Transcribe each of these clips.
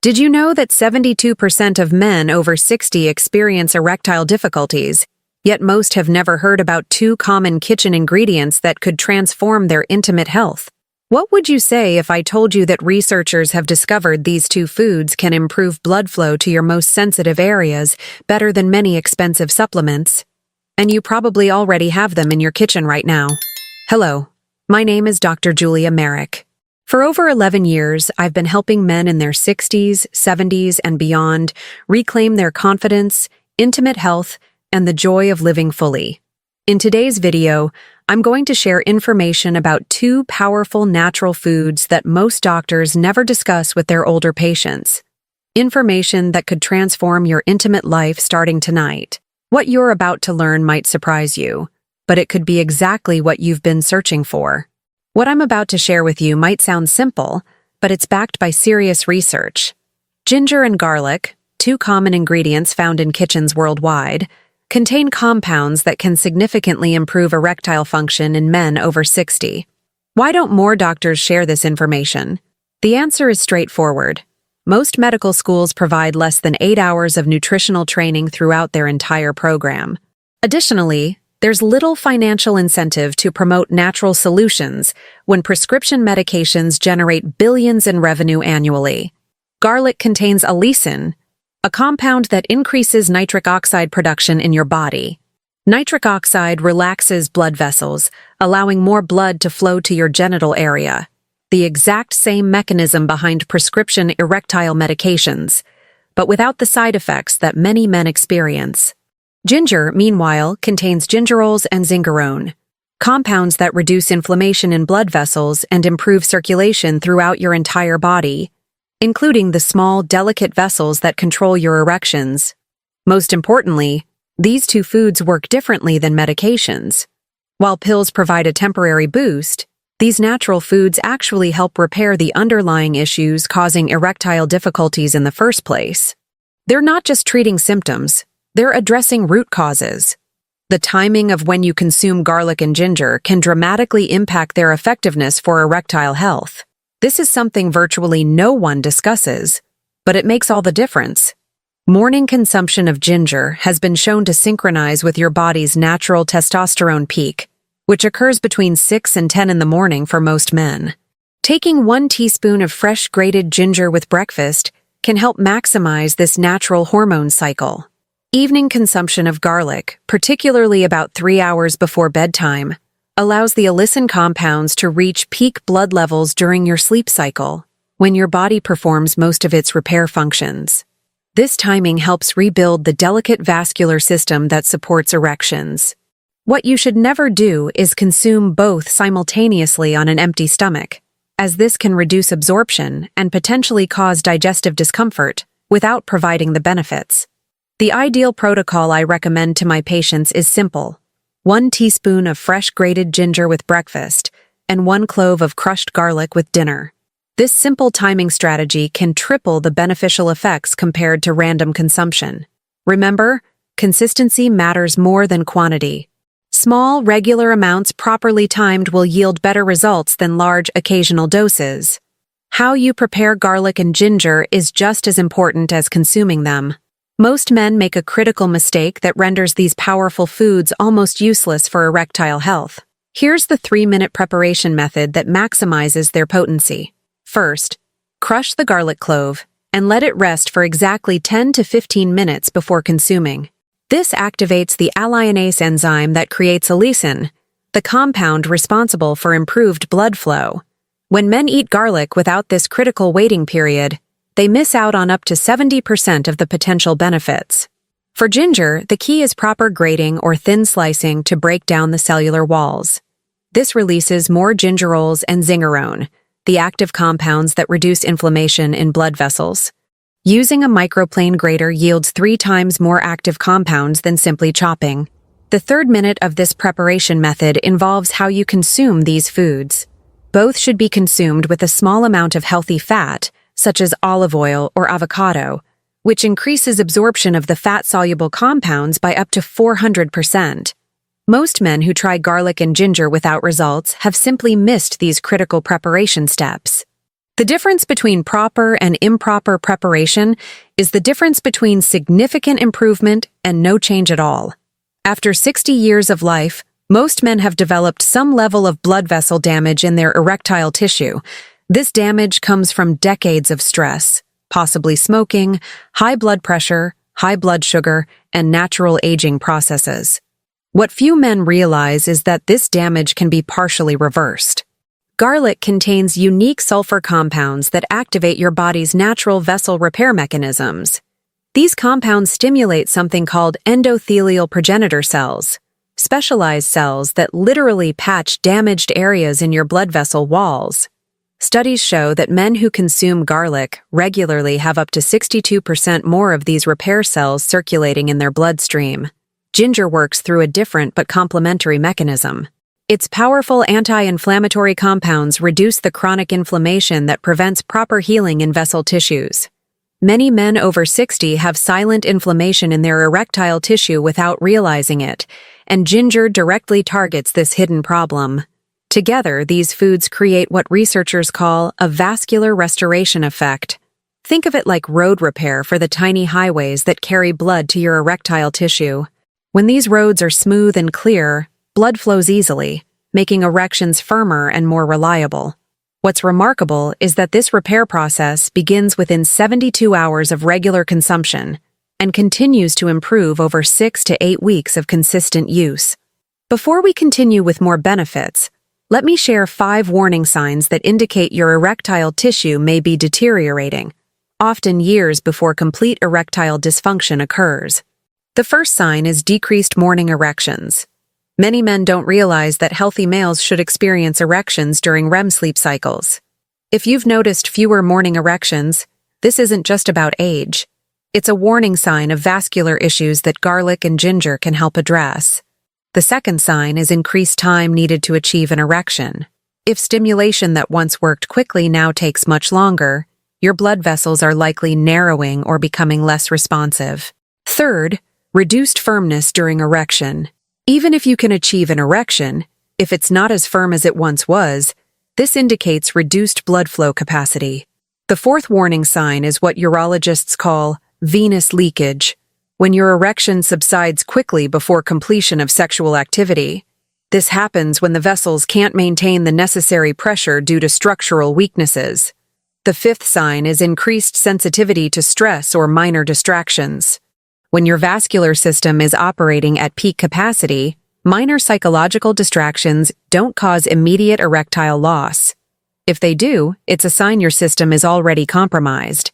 Did you know that 72% of men over 60 experience erectile difficulties, yet most have never heard about two common kitchen ingredients that could transform their intimate health? What would you say if I told you that researchers have discovered these two foods can improve blood flow to your most sensitive areas better than many expensive supplements? And you probably already have them in your kitchen right now. Hello, my name is Dr. Julia Merrick. For over 11 years, I've been helping men in their 60s, 70s, and beyond reclaim their confidence, intimate health, and the joy of living fully. In today's video, I'm going to share information about two powerful natural foods that most doctors never discuss with their older patients. Information that could transform your intimate life starting tonight. What you're about to learn might surprise you, but it could be exactly what you've been searching for. What I'm about to share with you might sound simple, but it's backed by serious research. Ginger and garlic, two common ingredients found in kitchens worldwide, contain compounds that can significantly improve erectile function in men over 60. Why don't more doctors share this information? The answer is straightforward. Most medical schools provide less than 8 hours of nutritional training throughout their entire program. Additionally, there's little financial incentive to promote natural solutions when prescription medications generate billions in revenue annually. Garlic contains allicin, a compound that increases nitric oxide production in your body. Nitric oxide relaxes blood vessels, allowing more blood to flow to your genital area, the exact same mechanism behind prescription erectile medications, but without the side effects that many men experience. Ginger, meanwhile, contains gingerols and zingerone, compounds that reduce inflammation in blood vessels and improve circulation throughout your entire body, including the small, delicate vessels that control your erections. Most importantly, these two foods work differently than medications. While pills provide a temporary boost, these natural foods actually help repair the underlying issues causing erectile difficulties in the first place. They're not just treating symptoms, they're addressing root causes. The timing of when you consume garlic and ginger can dramatically impact their effectiveness for erectile health. This is something virtually no one discusses, but it makes all the difference. Morning consumption of ginger has been shown to synchronize with your body's natural testosterone peak, which occurs between 6 and 10 in the morning for most men. Taking 1 teaspoon of fresh grated ginger with breakfast can help maximize this natural hormone cycle. Evening consumption of garlic, particularly about 3 hours before bedtime, allows the allicin compounds to reach peak blood levels during your sleep cycle, when your body performs most of its repair functions. This timing helps rebuild the delicate vascular system that supports erections. What you should never do is consume both simultaneously on an empty stomach, as this can reduce absorption and potentially cause digestive discomfort without providing the benefits. The ideal protocol I recommend to my patients is simple: 1 teaspoon of fresh grated ginger with breakfast and 1 clove of crushed garlic with dinner. This simple timing strategy can triple the beneficial effects compared to random consumption. Remember, consistency matters more than quantity. Small, regular amounts properly timed will yield better results than large, occasional doses. How you prepare garlic and ginger is just as important as consuming them. Most men make a critical mistake that renders these powerful foods almost useless for erectile health. Here's the 3-minute preparation method that maximizes their potency. First, crush the garlic clove and let it rest for exactly 10 to 15 minutes before consuming. This activates the alliinase enzyme that creates allicin, the compound responsible for improved blood flow. When men eat garlic without this critical waiting period, they miss out on up to 70% of the potential benefits. For ginger, the key is proper grating or thin slicing to break down the cellular walls. This releases more gingerols and zingerone, the active compounds that reduce inflammation in blood vessels. Using a microplane grater yields 3 times more active compounds than simply chopping. The 3rd minute of this preparation method involves how you consume these foods. Both should be consumed with a small amount of healthy fat, such as olive oil or avocado, which increases absorption of the fat-soluble compounds by up to 400%. Most men who try garlic and ginger without results have simply missed these critical preparation steps. The difference between proper and improper preparation is the difference between significant improvement and no change at all. After 60 years of life, most men have developed some level of blood vessel damage in their erectile tissue. This damage comes from decades of stress, possibly smoking, high blood pressure, high blood sugar, and natural aging processes. What few men realize is that this damage can be partially reversed. Garlic contains unique sulfur compounds that activate your body's natural vessel repair mechanisms. These compounds stimulate something called endothelial progenitor cells, specialized cells that literally patch damaged areas in your blood vessel walls. Studies show that men who consume garlic regularly have up to 62% more of these repair cells circulating in their bloodstream. Ginger works through a different but complementary mechanism. Its powerful anti-inflammatory compounds reduce the chronic inflammation that prevents proper healing in vessel tissues. Many men over 60 have silent inflammation in their erectile tissue without realizing it, and ginger directly targets this hidden problem. Together, these foods create what researchers call a vascular restoration effect. Think of it like road repair for the tiny highways that carry blood to your erectile tissue. When these roads are smooth and clear, blood flows easily, making erections firmer and more reliable. What's remarkable is that this repair process begins within 72 hours of regular consumption and continues to improve over 6 to 8 weeks of consistent use. Before we continue with more benefits, let me share 5 warning signs that indicate your erectile tissue may be deteriorating, often years before complete erectile dysfunction occurs. The first sign is decreased morning erections. Many men don't realize that healthy males should experience erections during REM sleep cycles. If you've noticed fewer morning erections, this isn't just about age. It's a warning sign of vascular issues that garlic and ginger can help address. The second sign is increased time needed to achieve an erection. If stimulation that once worked quickly now takes much longer, your blood vessels are likely narrowing or becoming less responsive. Third, reduced firmness during erection. Even if you can achieve an erection, if it's not as firm as it once was, this indicates reduced blood flow capacity. The fourth warning sign is what urologists call venous leakage, when your erection subsides quickly before completion of sexual activity. This happens when the vessels can't maintain the necessary pressure due to structural weaknesses. The fifth sign is increased sensitivity to stress or minor distractions. When your vascular system is operating at peak capacity, minor psychological distractions don't cause immediate erectile loss. If they do, it's a sign your system is already compromised.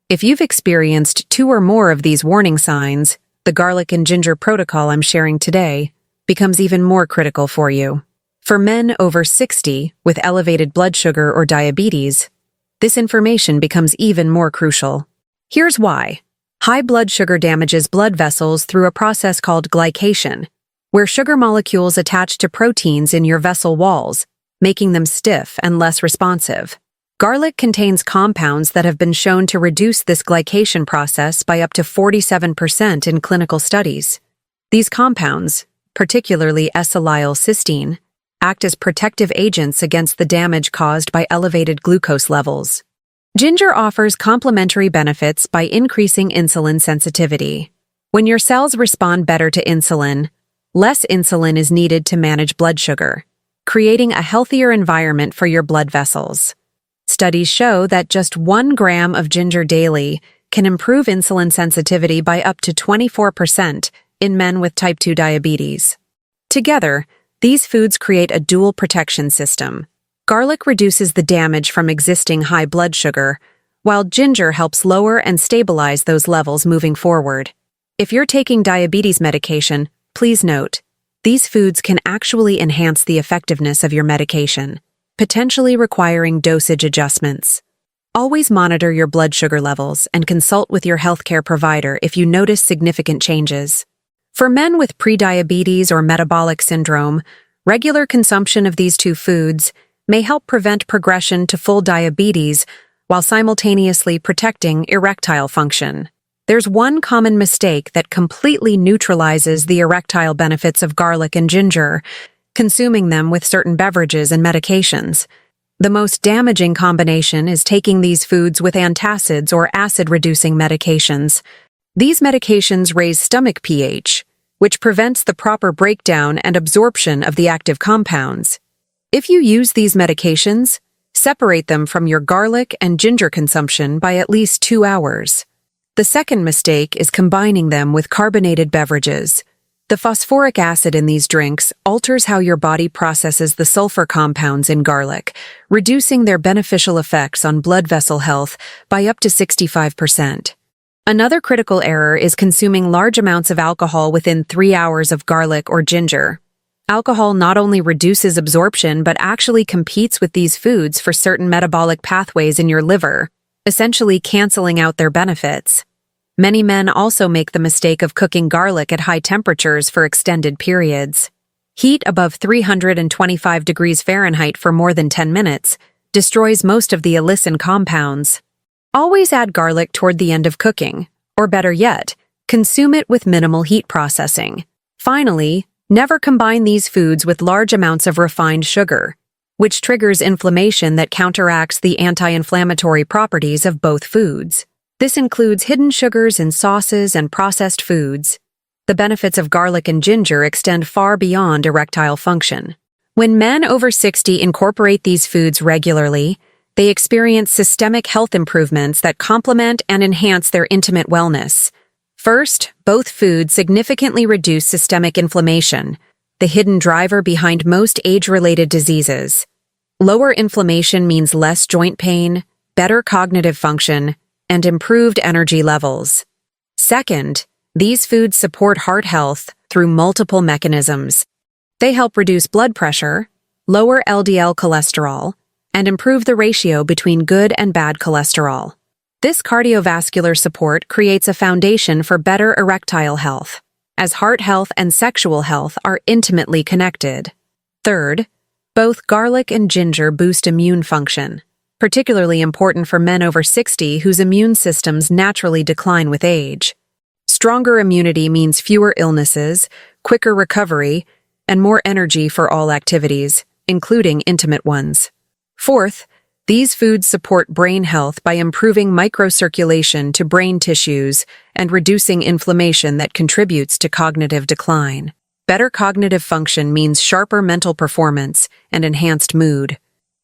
If you've experienced 2 or more of these warning signs, the garlic and ginger protocol I'm sharing today becomes even more critical for you. For men over 60 with elevated blood sugar or diabetes, this information becomes even more crucial. Here's why. High blood sugar damages blood vessels through a process called glycation, where sugar molecules attach to proteins in your vessel walls, making them stiff and less responsive. Garlic contains compounds that have been shown to reduce this glycation process by up to 47% in clinical studies. These compounds, particularly acetylcysteine, act as protective agents against the damage caused by elevated glucose levels. Ginger offers complementary benefits by increasing insulin sensitivity. When your cells respond better to insulin, less insulin is needed to manage blood sugar, creating a healthier environment for your blood vessels. Studies show that just 1 gram of ginger daily can improve insulin sensitivity by up to 24% in men with type 2 diabetes. Together, these foods create a dual protection system. Garlic reduces the damage from existing high blood sugar, while ginger helps lower and stabilize those levels moving forward. If you're taking diabetes medication, please note, these foods can actually enhance the effectiveness of your medication, potentially requiring dosage adjustments. Always monitor your blood sugar levels and consult with your healthcare provider if you notice significant changes. For men with prediabetes or metabolic syndrome, regular consumption of these 2 foods may help prevent progression to full diabetes while simultaneously protecting erectile function. There's one common mistake that completely neutralizes the erectile benefits of garlic and ginger: consuming them with certain beverages and medications. The most damaging combination is taking these foods with antacids or acid-reducing medications. These medications raise stomach pH, which prevents the proper breakdown and absorption of the active compounds. If you use these medications, separate them from your garlic and ginger consumption by at least 2 hours. The second mistake is combining them with carbonated beverages. The phosphoric acid in these drinks alters how your body processes the sulfur compounds in garlic, reducing their beneficial effects on blood vessel health by up to 65%. Another critical error is consuming large amounts of alcohol within 3 hours of garlic or ginger. Alcohol not only reduces absorption but actually competes with these foods for certain metabolic pathways in your liver, essentially canceling out their benefits. Many men also make the mistake of cooking garlic at high temperatures for extended periods. Heat above 325 degrees Fahrenheit for more than 10 minutes destroys most of the allicin compounds. Always add garlic toward the end of cooking, or better yet, consume it with minimal heat processing. Finally, never combine these foods with large amounts of refined sugar, which triggers inflammation that counteracts the anti-inflammatory properties of both foods. This includes hidden sugars in sauces and processed foods. The benefits of garlic and ginger extend far beyond erectile function. When men over 60 incorporate these foods regularly, they experience systemic health improvements that complement and enhance their intimate wellness. First, both foods significantly reduce systemic inflammation, the hidden driver behind most age-related diseases. Lower inflammation means less joint pain, better cognitive function, and improved energy levels. Second, these foods support heart health through multiple mechanisms. They help reduce blood pressure, lower LDL cholesterol, and improve the ratio between good and bad cholesterol. This cardiovascular support creates a foundation for better erectile health, as heart health and sexual health are intimately connected. Third, both garlic and ginger boost immune function, particularly important for men over 60 whose immune systems naturally decline with age. Stronger immunity means fewer illnesses, quicker recovery, and more energy for all activities, including intimate ones. Fourth, these foods support brain health by improving microcirculation to brain tissues and reducing inflammation that contributes to cognitive decline. Better cognitive function means sharper mental performance and enhanced mood,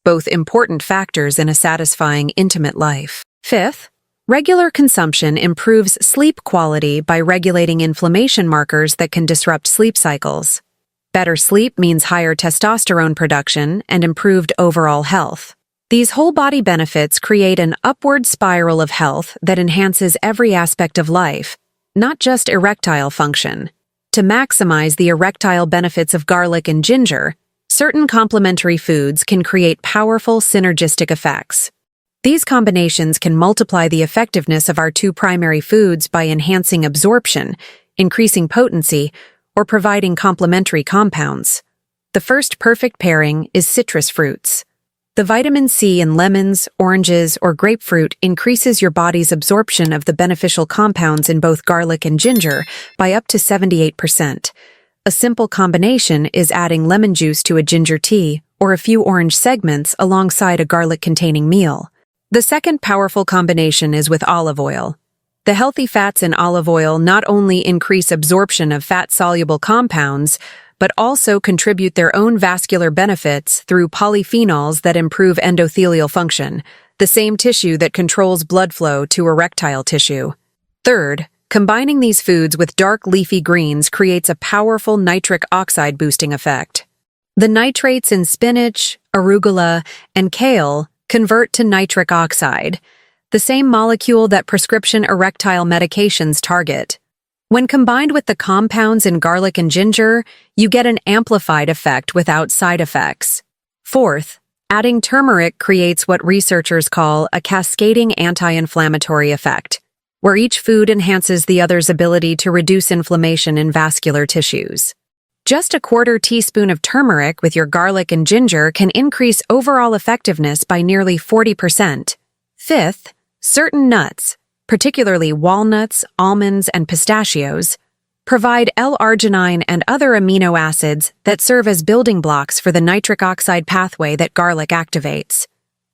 both important factors in a satisfying intimate life. Fifth, regular consumption improves sleep quality by regulating inflammation markers that can disrupt sleep cycles. Better sleep means higher testosterone production and improved overall health. These whole-body benefits create an upward spiral of health that enhances every aspect of life, not just erectile function. To maximize the erectile benefits of garlic and ginger, certain complementary foods can create powerful synergistic effects. These combinations can multiply the effectiveness of our two primary foods by enhancing absorption, increasing potency, or providing complementary compounds. The first perfect pairing is citrus fruits. The vitamin C in lemons, oranges, or grapefruit increases your body's absorption of the beneficial compounds in both garlic and ginger by up to 78%. A simple combination is adding lemon juice to a ginger tea or a few orange segments alongside a garlic-containing meal. The second powerful combination is with olive oil. The healthy fats in olive oil not only increase absorption of fat-soluble compounds, but also contribute their own vascular benefits through polyphenols that improve endothelial function, the same tissue that controls blood flow to erectile tissue. Third, combining these foods with dark leafy greens creates a powerful nitric oxide boosting effect. The nitrates in spinach, arugula, and kale convert to nitric oxide, the same molecule that prescription erectile medications target. When combined with the compounds in garlic and ginger, you get an amplified effect without side effects. Fourth, adding turmeric creates what researchers call a cascading anti-inflammatory effect, where each food enhances the other's ability to reduce inflammation in vascular tissues. Just a quarter teaspoon of turmeric with your garlic and ginger can increase overall effectiveness by nearly 40%. Fifth, certain nuts, particularly walnuts, almonds, and pistachios, provide L-arginine and other amino acids that serve as building blocks for the nitric oxide pathway that garlic activates.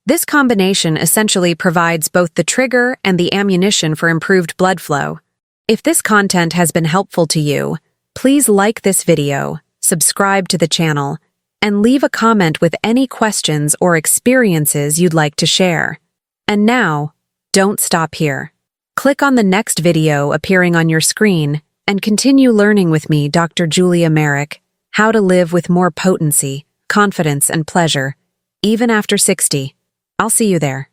This combination essentially provides both the trigger and the ammunition for improved blood flow. If this content has been helpful to you, please like this video, subscribe to the channel, and leave a comment with any questions or experiences you'd like to share. And now, don't stop here. Click on the next video appearing on your screen and continue learning with me, Dr. Julia Merrick, how to live with more potency, confidence, and pleasure, even after 60. I'll see you there.